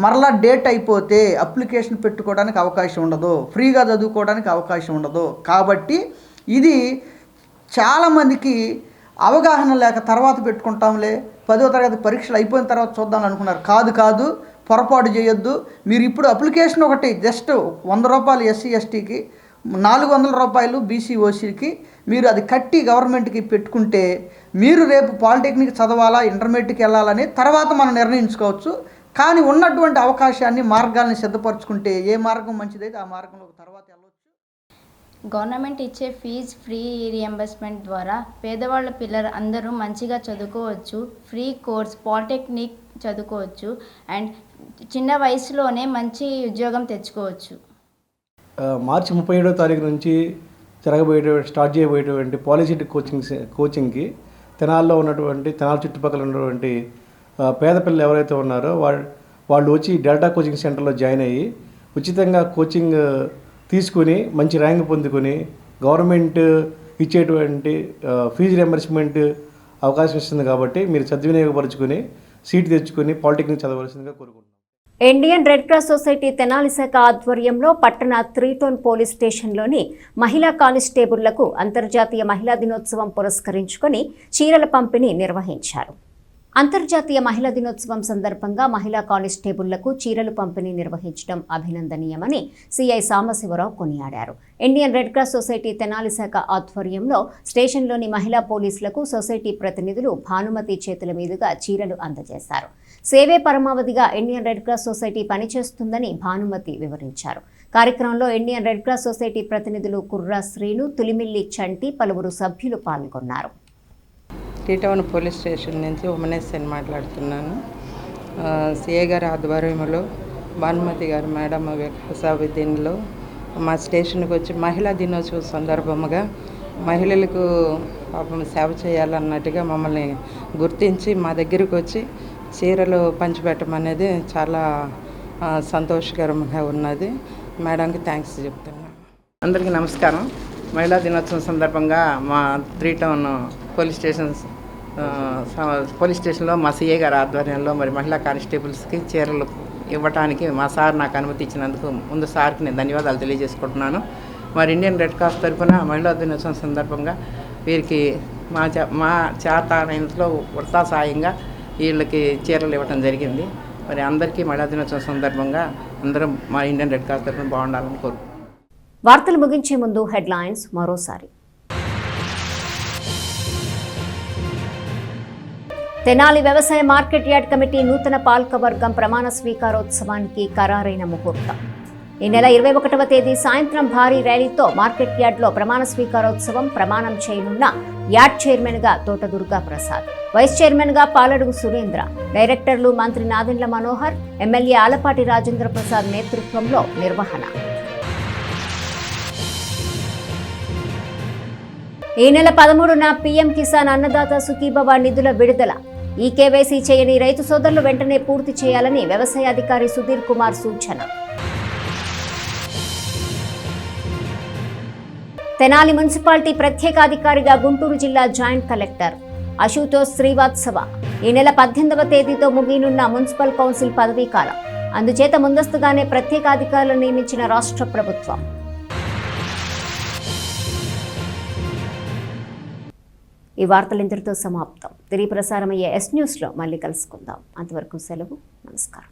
Speaker 11: మరలా డేట్ అయిపోతే అప్లికేషన్ పెట్టుకోవడానికి అవకాశం ఉండదు, ఫ్రీగా చదువుకోవడానికి అవకాశం ఉండదు. కాబట్టి ఇది చాలామందికి అవగాహన లేక తర్వాత పెట్టుకుంటాంలే, 10వ తరగతి పరీక్షలు అయిపోయిన తర్వాత చూద్దాం అనుకున్నారు. కాదు, పొరపాటు చేయొద్దు. మీరు ఇప్పుడు అప్లికేషన్ ఒకటి జస్ట్ 100 రూపాయలు ఎస్సీ ఎస్టీకి, 400 రూపాయలు బీసీ ఓసీకి మీరు అది కట్టి గవర్నమెంట్కి పెట్టుకుంటే మీరు రేపు పాలిటెక్నిక్ చదవాలా, ఇంటర్మీడియట్కి వెళ్ళాలని తర్వాత మనం నిర్ణయించుకోవచ్చు. కానీ ఉన్నటువంటి అవకాశాన్ని, మార్గాల్ని సిద్ధపరచుకుంటే ఏ మార్గం మంచిదైతే ఆ మార్గంలో తర్వాత వెళ్ళవచ్చు.
Speaker 12: గవర్నమెంట్ ఇచ్చే ఫీజు ఫ్రీ రియంబర్స్మెంట్ ద్వారా పేదవాళ్ళ పిల్లలు అందరూ మంచిగా చదువుకోవచ్చు. ఫ్రీ కోర్స్ పాలిటెక్నిక్ చదువుకోవచ్చు అండ్ చిన్న వయసులోనే మంచి ఉద్యోగం తెచ్చుకోవచ్చు.
Speaker 13: మార్చి 37వ తారీఖు నుంచి స్టార్ట్ చేయబోయేటువంటి పాలిసెట్ కోచింగ్కి తెనాలిలో ఉన్నటువంటి, తెనాలి చుట్టుపక్కల ఉన్నటువంటి పేద పిల్లలు ఎవరైతే ఉన్నారో వాళ్ళు వచ్చి డెల్టా కోచింగ్ సెంటర్లో జాయిన్ అయ్యి ఉచితంగా కోచింగ్ తీసుకుని మంచి ర్యాంక్ పొందుకొని గవర్నమెంట్ ఇచ్చేటువంటి ఫీజు రియంబర్స్మెంట్ అవకాశం ఇస్తుంది కాబట్టి మీరు సద్వినియోగపరుచుకొని సీటు తెచ్చుకొని పాలిటెక్నిక్ చదవలసిందిగా కోరుకుంటున్నాను.
Speaker 1: Indian red cross society Tenali శాఖ ఆధ్వర్యంలో పట్టణ 3 టౌన్ పోలీస్ స్టేషన్లోని మహిళా కానిస్టేబుళ్లకు అంతర్జాతీయ మహిళా దినోత్సవం పురస్కరించుకొని చీరల పంపిణీ నిర్వహించారు. అంతర్జాతీయ మహిళా దినోత్సవం సందర్భంగా మహిళా కానిస్టేబుళ్లకు చీరలు పంపిణీ నిర్వహించడం అభినందనీయమని సిఐ సాంబశివరావు కొనియాడారు. Indian red cross society Tenali శాఖ ఆధ్వర్యంలో స్టేషన్లోని మహిళా పోలీసులకు సొసైటీ ప్రతినిధులు భానుమతి చేతుల మీదుగా చీరలు అందజేశారు. సేవే పరమావధిగా ఇండియన్ రెడ్ క్రాస్ సొసైటీ పనిచేస్తుందని భానుమతి వివరించారు. కార్యక్రమంలో ఇండియన్ రెడ్ క్రాస్ సొసైటీ ప్రతినిధులు కుర్రా శ్రీను, తులిమిల్లి చంటి, పలువురు సభ్యులు పాల్గొన్నారు.
Speaker 14: 3 టౌన్ పోలీస్ స్టేషన్ నుంచి ఉమనేశ్వరి మాట్లాడుతున్నాను. సిఐ గారి ఆధ్వర్యంలో భానుమతి గారు మేడం వికాసాభివృద్ధిలో మా స్టేషన్కి వచ్చి మహిళా దినోత్సవం సందర్భముగా మహిళలకు పాపం సేవ చేయాలన్నట్టుగా మమ్మల్ని గుర్తించి మా దగ్గరికి వచ్చి చీరలు పంచిపెట్టడం అనేది చాలా సంతోషకరంగా ఉన్నది. మేడంకి థ్యాంక్స్ చెప్తున్నాను.
Speaker 15: అందరికీ నమస్కారం. మహిళా దినోత్సవం సందర్భంగా మా 3 టౌన్ పోలీస్ స్టేషన్లో మా సిఐ గారి ఆధ్వర్యంలో మరి మహిళా కానిస్టేబుల్స్కి చీరలు ఇవ్వడానికి మా సార్ నాకు అనుమతి ఇచ్చినందుకు ముందు సార్కి నేను ధన్యవాదాలు తెలియజేసుకుంటున్నాను. మరి ఇండియన్ రెడ్ క్రాస్ తరఫున మహిళా దినోత్సవం సందర్భంగా వీరికి మా చేతనైనంతలో వృథా సాయంగా వీళ్ళకి చీరలు ఇవ్వడం జరిగింది. మరి అందరికీ మహిళా దినోత్సవం సందర్భంగా అందరం మా ఇండియన్ రెడ్ క్రాస్ తరఫున బాగుండాలని కోరుకుంటున్నాను.
Speaker 1: వార్తలు ముగించే ముందు హెడ్లైన్స్ మరోసారి. తెనాలి వ్యవసాయ మార్కెట్ యార్డ్ కమిటీ నూతన పాలకవర్గం ప్రమాణ స్వీకారోత్సవానికి ఖరారైన ముహూర్తం. ఈ నెల 21వ తేదీ సాయంత్రం భారీ ర్యాలీతో మార్కెట్ యార్డ్లో ప్రమాణ స్వీకారోత్సవం ప్రమాణం చేయనున్న యార్డ్ చైర్మన్గా తోట దుర్గా ప్రసాద్, వైస్ చైర్మన్గా పాలడుగు సురేంద్ర, డైరెక్టర్లు మంత్రి నాదెండ్ల మనోహర్, ఎమ్మెల్యే ఆలపాటి రాజేంద్ర ప్రసాద్ నేతృత్వంలో నిర్వహణ. ఈ నెల 13న పీఎం కిసాన్ అన్నదాత సుఖీభవ నిధుల విడుదల. ఈ కేవైసీ చేయని రైతు సోదరులు వెంటనే పూర్తి చేయాలని వ్యవసాయ అధికారి సుధీర్ కుమార్ సూచన. తెనాలి మున్సిపాలిటీ ప్రత్యేకాధికారిగా గుంటూరు జిల్లా జాయింట్ కలెక్టర్ అశుతోష్ శ్రీవాత్సవ ఈ నెల 18వ తేదీతో ముగియనున్న మున్సిపల్ కౌన్సిల్ పదవీ కాలం. అందుచేత ముందస్తుగానే ప్రత్యేకాధికారులను నియమించిన రాష్ట్ర ప్రభుత్వం. ఈ వార్తలు ఇంతటితో సమాప్తం. తిరిగి ప్రసారమయ్యే ఎస్ న్యూస్లో మళ్ళీ కలుసుకుందాం. అంతవరకు సెలవు. నమస్కారం.